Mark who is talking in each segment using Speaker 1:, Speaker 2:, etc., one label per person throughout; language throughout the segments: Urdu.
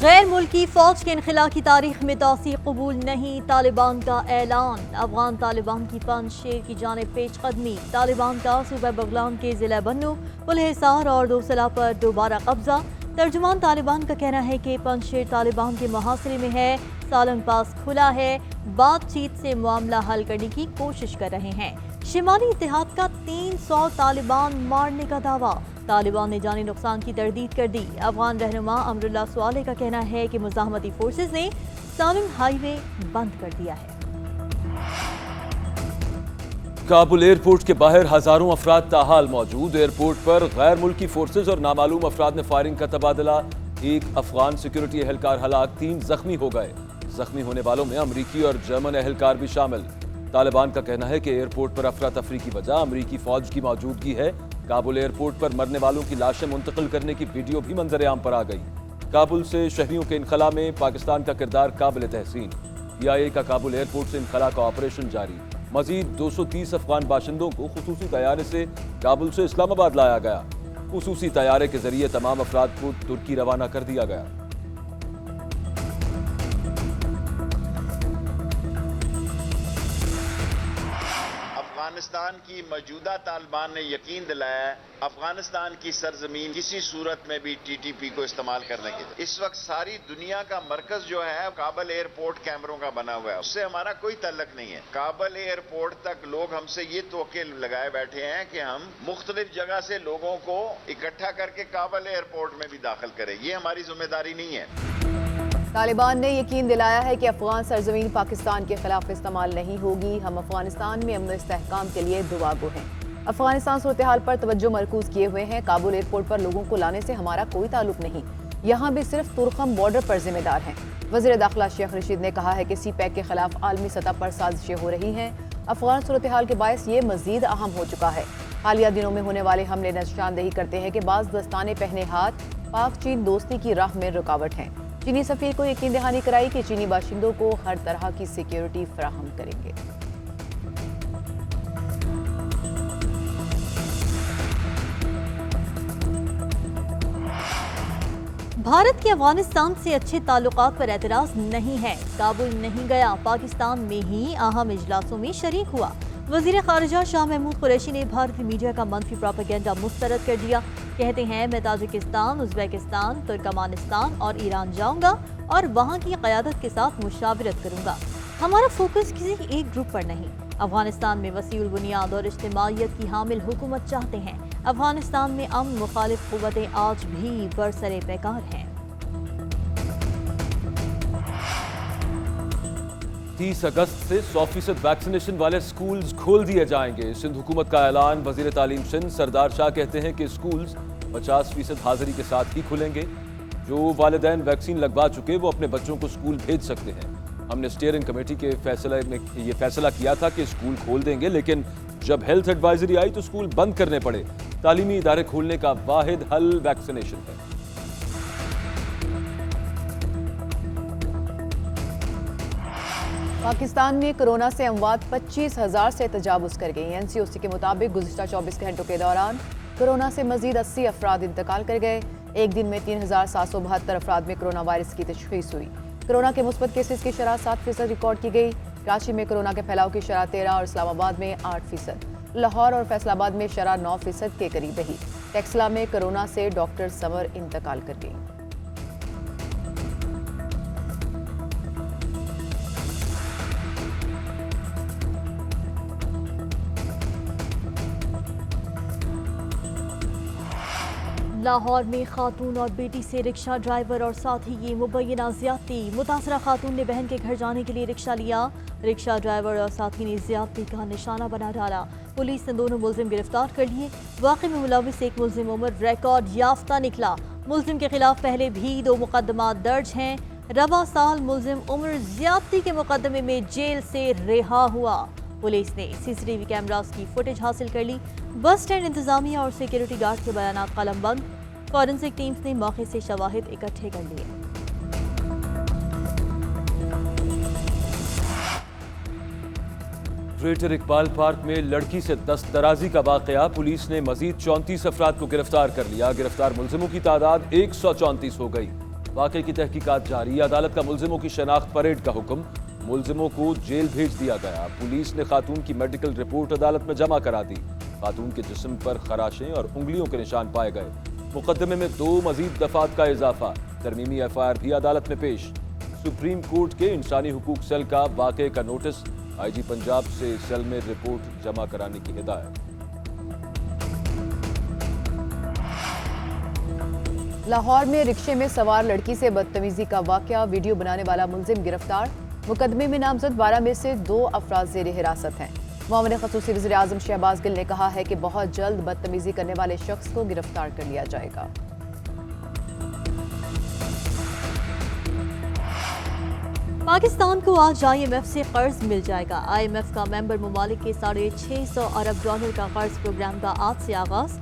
Speaker 1: غیر ملکی فوج کے انخلا کی تاریخ میں توسیع قبول نہیں، طالبان کا اعلان۔ افغان طالبان کی پنج شیر کی جانب پیش قدمی۔ طالبان کا صوبہ بغلان کے ضلع بنو، پل حصار اور دوسلا پر دوبارہ قبضہ۔ ترجمان طالبان کا کہنا ہے کہ پنج شیر طالبان کے محاصرے میں ہے، سالنگ پاس کھلا ہے، بات چیت سے معاملہ حل کرنے کی کوشش کر رہے ہیں۔ شمالی اتحاد کا 300 طالبان مارنے کا دعویٰ، طالبان نے جانی نقصان کی تردید کر دی۔ افغان رہنما امراللہ صالح کا کہنا ہے کہ مزاحمتی فورسز نے سالنگ ہائی وے بند کر دیا ہے۔
Speaker 2: کابل ایئرپورٹ کے باہر ہزاروں افراد تاحال موجود۔ ایئرپورٹ پر غیر ملکی فورسز اور نامعلوم افراد نے فائرنگ کا تبادلہ۔ ایک افغان سیکیورٹی اہلکار ہلاک، 3 زخمی ہو گئے۔ زخمی ہونے والوں میں امریکی اور جرمن اہلکار بھی شامل۔ طالبان کا کہنا ہے کہ ایئرپورٹ پر افراتفری کی وجہ امریکی فوج کی موجودگی ہے۔ کابل ایئرپورٹ پر مرنے والوں کی لاشیں منتقل کرنے کی ویڈیو بھی منظر عام پر آ گئی۔ کابل سے شہریوں کے انخلا میں پاکستان کا کردار قابل تحسین۔ PIA کا کابل ایئرپورٹ سے انخلا کا آپریشن جاری۔ مزید 230 افغان باشندوں کو خصوصی طیارے سے کابل سے اسلام آباد لایا گیا۔ خصوصی طیارے کے ذریعے تمام افراد کو ترکی روانہ کر دیا گیا۔
Speaker 3: افغانستان کی موجودہ طالبان نے یقین دلایا ہے افغانستان کی سرزمین کسی صورت میں بھی TTP کو استعمال کرنے کے لیے۔ اس وقت ساری دنیا کا مرکز جو ہے کابل ایئرپورٹ کیمروں کا بنا ہوا ہے، اس سے ہمارا کوئی تعلق نہیں ہے۔ کابل ایئرپورٹ تک لوگ ہم سے یہ توقع لگائے بیٹھے ہیں کہ ہم مختلف جگہ سے لوگوں کو اکٹھا کر کے کابل ایئرپورٹ میں بھی داخل کریں، یہ ہماری ذمہ داری نہیں ہے۔
Speaker 4: طالبان نے یقین دلایا ہے کہ افغان سرزمین پاکستان کے خلاف استعمال نہیں ہوگی۔ ہم افغانستان میں امن و استحکام کے لیے دعا گو ہیں۔ افغانستان صورتحال پر توجہ مرکوز کیے ہوئے ہیں۔ کابل ایئرپورٹ پر لوگوں کو لانے سے ہمارا کوئی تعلق نہیں، یہاں بھی صرف تورخم بارڈر پر ذمہ دار ہیں۔ وزیر داخلہ شیخ رشید نے کہا ہے کہ CPEC کے خلاف عالمی سطح پر سازشیں ہو رہی ہیں۔ افغان صورتحال کے باعث یہ مزید اہم ہو چکا ہے۔ حالیہ دنوں میں ہونے والے حملے نشاندہی کرتے ہیں کہ بعض دستانے پہنے ہاتھ پاک چین دوستی کی راہ میں رکاوٹ ہیں۔ چینی سفیر کو یقین دہانی کرائی کہ چینی باشندوں کو ہر طرح کی سیکیورٹی فراہم کریں گے۔
Speaker 1: بھارت کے افغانستان سے اچھے تعلقات پر اعتراض نہیں ہے، کابل نہیں گیا، پاکستان میں ہی اہم اجلاسوں میں شریک ہوا۔ وزیر خارجہ شاہ محمود قریشی نے بھارتی میڈیا کا منفی پروپیگنڈا مسترد کر دیا۔ کہتے ہیں میں تاجکستان، ازبیکستان، ترکمانستان اور ایران جاؤں گا اور وہاں کی قیادت کے ساتھ مشاورت کروں گا۔ ہمارا فوکس کسی ایک گروپ پر نہیں۔ افغانستان میں وسیع البنیاد اور اجتماعیت کی حامل حکومت چاہتے ہیں۔ افغانستان میں امن مخالف قوتیں آج بھی برسر پیکار ہیں۔
Speaker 2: 30 اگست سے 100% ویکسینیشن والے سکولز کھول دیے جائیں گے۔ سندھ حکومت کا اعلان۔ وزیر تعلیم سندھ سردار شاہ کہتے ہیں کہ سکولز 50% حاضری کے ساتھ ہی کھلیں گے۔ جو والدین ویکسین لگوا چکے وہ اپنے بچوں کو سکول بھیج سکتے ہیں۔ ہم نے اسٹیئرنگ کمیٹی کے فیصلے میں یہ فیصلہ کیا تھا کہ سکول کھول دیں گے، لیکن جب ہیلتھ ایڈوائزری آئی تو سکول بند کرنے پڑے۔ تعلیمی ادارے کھولنے کا واحد حل ویکسینیشن ہے۔
Speaker 4: پاکستان میں کرونا سے اموات 25,000 سے تجاوز کر گئی۔ NCOC کے مطابق گزشتہ 24 گھنٹوں کے دوران کرونا سے مزید 80 افراد انتقال کر گئے۔ ایک دن میں 3,772 افراد میں کرونا وائرس کی تشخیص ہوئی۔ کرونا کے مثبت کیسز کی شرح 7% ریکارڈ کی گئی۔ کراچی میں کرونا کے پھیلاؤ کی شرح 13 اور اسلام آباد میں 8%۔ لاہور اور فیصل آباد میں شرح 9% کے قریب رہی۔ ٹیکسلا میں کرونا سے ڈاکٹر سمر انتقال کر گئی۔
Speaker 1: لاہور میں خاتون اور بیٹی سے رکشہ ڈرائیور اور ساتھی کی مبینہ زیادتی۔ متاثرہ خاتون نے بہن کے گھر جانے کے لیے رکشہ لیا، رکشہ ڈرائیور اور ساتھی نے زیادتی کا نشانہ بنا ڈالا۔ پولیس نے دونوں ملزم گرفتار کر لیے۔ واقعے میں ملوث ایک ملزم عمر ریکارڈ یافتہ نکلا۔ ملزم کے خلاف پہلے بھی 2 مقدمات درج ہیں۔ رواں سال ملزم عمر زیادتی کے مقدمے میں جیل سے رہا ہوا۔ پولیس نے CCTV کیمراز کی فوٹیج حاصل کر لی۔ بس اسٹینڈ انتظامیہ اور سیکیورٹی گارڈ کے بیانات قلم بند۔ فورنسک ٹیمز نے موقع سے شواہد اکٹھے کر لیے۔
Speaker 2: گریٹر اقبال پارک میں لڑکی سے دست درازی کا واقعہ۔ پولیس نے مزید 34 افراد کو گرفتار کر لیا۔ گرفتار ملزموں کی تعداد 134 ہو گئی۔ واقعے کی تحقیقات جاری، عدالت کا ملزموں کی شناخت پریڈ کا حکم، ملزموں کو جیل بھیج دیا گیا۔ پولیس نے خاتون کی میڈیکل رپورٹ عدالت میں جمع کرا دی۔ خاتون کے جسم پر خراشیں اور انگلیوں کے نشان پائے گئے۔ مقدمے میں 2 مزید دفعات کا اضافہ، ترمیمی FIR بھی عدالت میں پیش۔ سپریم کورٹ کے انسانی حقوق سیل کا واقعے کا نوٹس، IG پنجاب سے سیل میں رپورٹ جمع کرانے کی ہدایت۔
Speaker 4: لاہور میں رکشے میں سوار لڑکی سے بدتمیزی کا واقعہ، ویڈیو بنانے والا ملزم گرفتار۔ مقدمے میں نامزد 12 میں سے 2 افراد زیر حراست ہیں۔ معاون خصوصی وزیر اعظم شہباز گل نے کہا ہے کہ بہت جلد بدتمیزی کرنے والے شخص کو گرفتار کر لیا جائے گا۔
Speaker 1: پاکستان کو آج IMF سے قرض مل جائے گا۔ IMF کا ممبر ممالک کے $650 ارب کا قرض پروگرام کا آج سے آغاز۔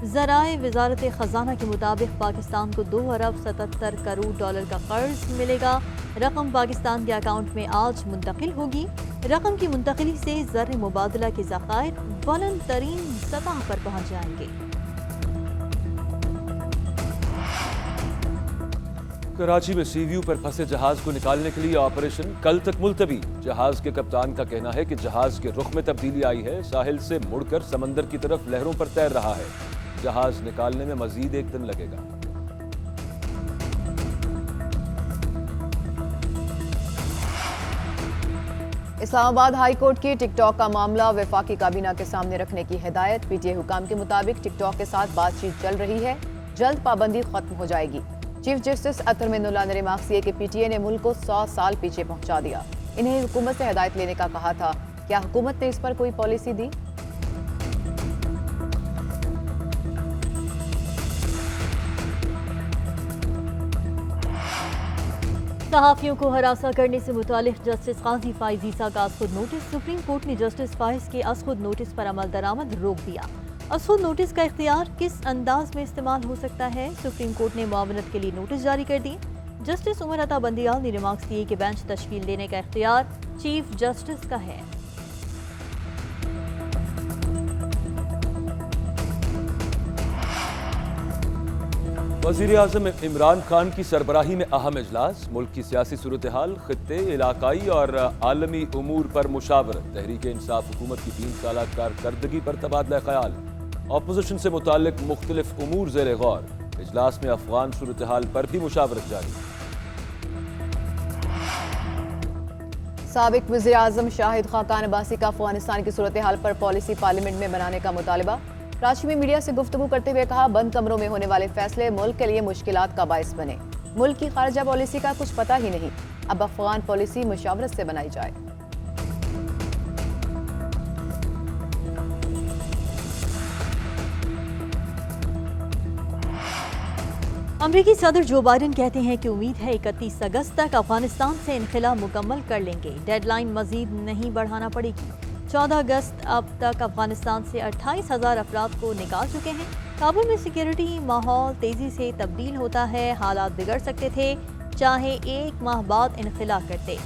Speaker 1: ذرائع وزارت خزانہ کے مطابق پاکستان کو $2 ارب 77 کروڑ کا قرض ملے گا۔ رقم پاکستان کے اکاؤنٹ میں آج منتقل ہوگی۔ رقم کی منتقلی سے زر مبادلہ کے ذخائر بلند ترین سطح پر پہنچ جائیں گے۔
Speaker 2: کراچی میں سی ویو پر پھنسے جہاز کو نکالنے کے لیے آپریشن کل تک ملتوی۔ جہاز کے کپتان کا کہنا ہے کہ جہاز کے رخ میں تبدیلی آئی ہے، ساحل سے مڑ کر سمندر کی طرف لہروں پر تیر رہا ہے۔ جہاز نکالنے میں مزید 1 دن لگے گا۔
Speaker 4: اسلام آباد ہائی کورٹ کی ٹک ٹاک کا معاملہ وفاقی کابینہ کے سامنے رکھنے کی ہدایت۔ PTI حکام کے مطابق ٹک ٹاک کے ساتھ بات چیت چل رہی ہے، جلد پابندی ختم ہو جائے گی۔ چیف جسٹس اطہر مین اللہ نے ریمارکس کیے کہ PTI نے ملک کو 100 سال پیچھے پہنچا دیا۔ انہیں حکومت سے ہدایت لینے کا کہا تھا۔ کیا حکومت نے اس پر کوئی پالیسی دی؟
Speaker 1: صحافیوں کو ہراساں کرنے سے متعلق جسٹس قاضی فائز عیسیٰ کا از خود نوٹس۔ سپریم کورٹ نے جسٹس فائز کے از خود نوٹس پر عمل درآمد روک دیا۔ از خود نوٹس کا اختیار کس انداز میں استعمال ہو سکتا ہے؟ سپریم کورٹ نے معاونت کے لیے نوٹس جاری کر دی۔ جسٹس عمر عطا بندیال نے ریمارکس کیے کہ بینچ تشکیل دینے کا اختیار چیف جسٹس کا ہے۔
Speaker 2: وزیر اعظم عمران خان کی سربراہی میں اہم اجلاس، ملک کی سیاسی صورتحال، خطے، علاقائی اور عالمی امور پر مشاورت۔ تحریک انصاف حکومت کی 3 سالہ کارکردگی پر تبادلہ خیال، اپوزیشن سے متعلق مختلف امور زیر غور۔ اجلاس میں افغان صورتحال پر بھی مشاورت جاری۔
Speaker 4: سابق وزیر اعظم شاہد خاقان عباسی کا افغانستان کی صورتحال پر پالیسی پارلیمنٹ میں بنانے کا مطالبہ۔ کراچی میں میڈیا سے گفتگو کرتے ہوئے کہا، بند کمروں میں ہونے والے فیصلے ملک کے لیے مشکلات کا باعث بنے۔ ملک کی خارجہ پالیسی کا کچھ پتہ ہی نہیں، اب افغان پالیسی مشاورت سے بنائی جائے۔
Speaker 1: امریکی صدر جو بائیڈن کہتے ہیں کہ امید ہے 31 اگست تک افغانستان سے انخلا مکمل کر لیں گے، ڈیڈ لائن مزید نہیں بڑھانا پڑے گی۔ 14 اگست اب تک افغانستان سے 28,000 افراد کو نکال چکے ہیں۔ کابل میں سیکیورٹی ماحول تیزی سے تبدیل ہوتا ہے، حالات بگڑ سکتے تھے چاہے 1 ماہ بعد انخلا کرتے۔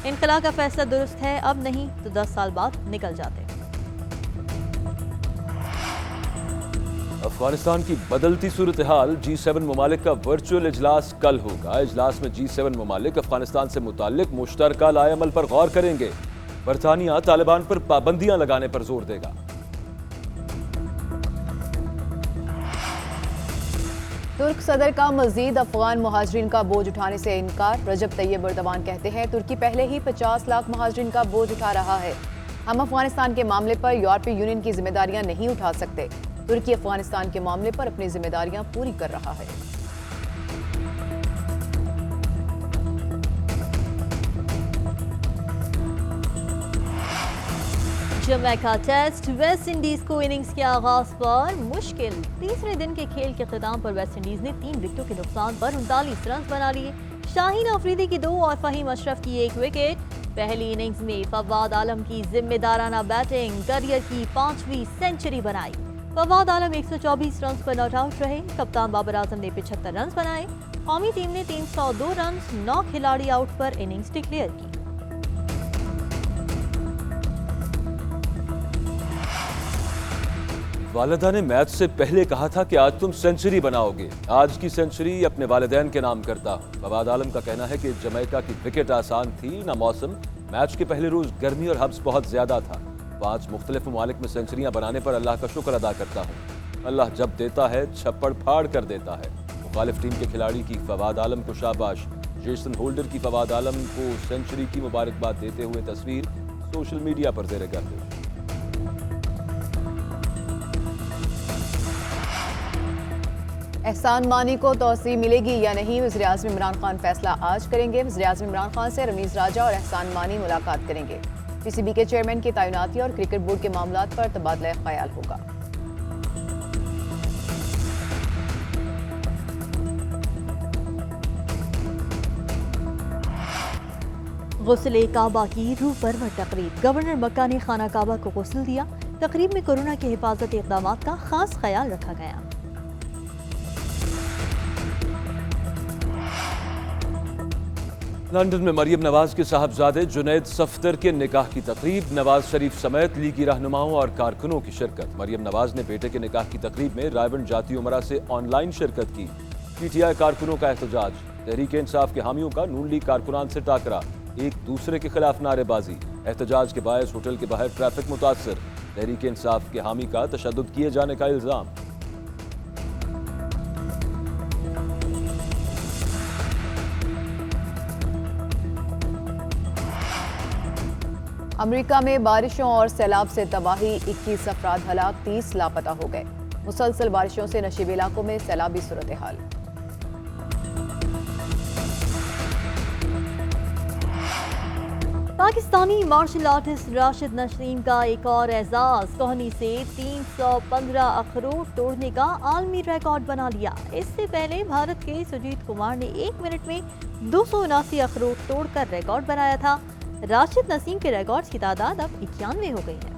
Speaker 1: انخلا کا فیصلہ درست ہے، اب نہیں تو 10 سال بعد نکل جاتے۔
Speaker 2: افغانستان کی بدلتی صورتحال، G7 ممالک کا ورچوئل اجلاس کل ہوگا۔ اجلاس میں G7 ممالک افغانستان سے متعلق مشترکہ لائحہ عمل پر غور کریں گے۔ برطانیہ طالبان پر پابندیاں لگانے پر زور دے گا۔
Speaker 4: ترک صدر کا مزید افغان مہاجرین کا بوجھ اٹھانے سے انکار۔ رجب طیب اردوان کہتے ہیں، ترکی پہلے ہی 50 لاکھ مہاجرین کا بوجھ اٹھا رہا ہے، ہم افغانستان کے معاملے پر یورپی یونین کی ذمہ داریاں نہیں اٹھا سکتے۔ ترکی افغانستان کے معاملے پر اپنی ذمہ داریاں پوری کر رہا ہے۔
Speaker 1: جمیکا ٹیسٹ، ویسٹ انڈیز کو اننگز کے آغاز پر مشکل۔ تیسرے دن کے کھیل کے اختتام پر ویسٹ انڈیز نے 3 وکٹوں کے نقصان پر 39 رنز بنا لیے۔ شاہین آفریدی کی 2 اور فہیم اشرف کی 1 وکٹ۔ پہلی اننگز میں فواد عالم کی ذمہ دارانہ بیٹنگ، کیریئر کی 5ویں سنچری بنائی۔ Fawad Alam 124 runs per not out رہے۔ کپتان بابر اعظم نے 75 رنز بنائے۔ قومی ٹیم نے 302 رنز 9 کھلاڑی آؤٹ پر اننگز ڈکلیئر کی۔
Speaker 2: والدہ نے میچ سے پہلے کہا تھا کہ آج تم سینچری بناؤ گے. آج کی سینچری اپنے والدین کے نام کرتا ہوں. فواد عالم کا کہنا ہے کہ جمیکا کی وکٹ آسان تھی نہ موسم. میچ کے پہلے روز گرمی اور حبس بہت زیادہ تھا. 5 مختلف ممالک میں سینچریاں بنانے پر اللہ کا شکر ادا کرتا ہوں. اللہ جب دیتا ہے چھپڑ پھاڑ کر دیتا ہے. مخالف ٹیم کے کھلاڑی کی فواد عالم کو شاباش. جیسن ہولڈر کی فواد عالم کو سینچری کی مبارکباد دیتے ہوئے تصویر سوشل میڈیا پر زیر گردش.
Speaker 4: احسان مانی کو توسیع ملے گی یا نہیں، وزیر اعظم عمران خان فیصلہ آج کریں گے. وزیر اعظم عمران خان سے رمیز راجہ اور احسان مانی ملاقات کریں گے. پی سی بی کے چیئرمین کی تعیناتی اور کرکٹ بورڈ کے معاملات پر تبادلہ خیال ہوگا.
Speaker 1: غسل کعبہ کی روح پرور تقریب. گورنر مکہ نے خانہ کعبہ کو غسل دیا. تقریب میں کورونا کے حفاظتی اقدامات کا خاص خیال رکھا گیا.
Speaker 2: لندن میں مریم نواز کے صاحبزادے جنید صفدر کے نکاح کی تقریب. نواز شریف سمیت لیگی رہنماؤں اور کارکنوں کی شرکت. مریم نواز نے بیٹے کے نکاح کی تقریب میں رائبنڈ جاتی امراء سے آن لائن شرکت کی. پی ٹی آئی کارکنوں کا احتجاج. تحریک انصاف کے حامیوں کا نون لیگ کارکنان سے ٹاکرا. ایک دوسرے کے خلاف نعرے بازی. احتجاج کے باعث ہوٹل کے باہر ٹریفک متاثر. تحریک انصاف کے حامی کا تشدد کیے جانے کا الزام.
Speaker 4: امریکہ میں بارشوں اور سیلاب سے تباہی. 21 افراد ہلاک، 30 لاپتہ ہو گئے. مسلسل بارشوں سے نشیب علاقوں میں سیلابی صورتحال.
Speaker 1: پاکستانی مارشل آرٹسٹ راشد نسیم کا ایک اور اعزاز. کوہنی سے 315 اخروٹ توڑنے کا عالمی ریکارڈ بنا لیا. اس سے پہلے بھارت کے سجیت کمار نے 1 منٹ میں 279 اخروٹ توڑ کر ریکارڈ بنایا تھا. راشد نسیم کے ریکارڈز کی تعداد اب 91 ہو گئی ہے.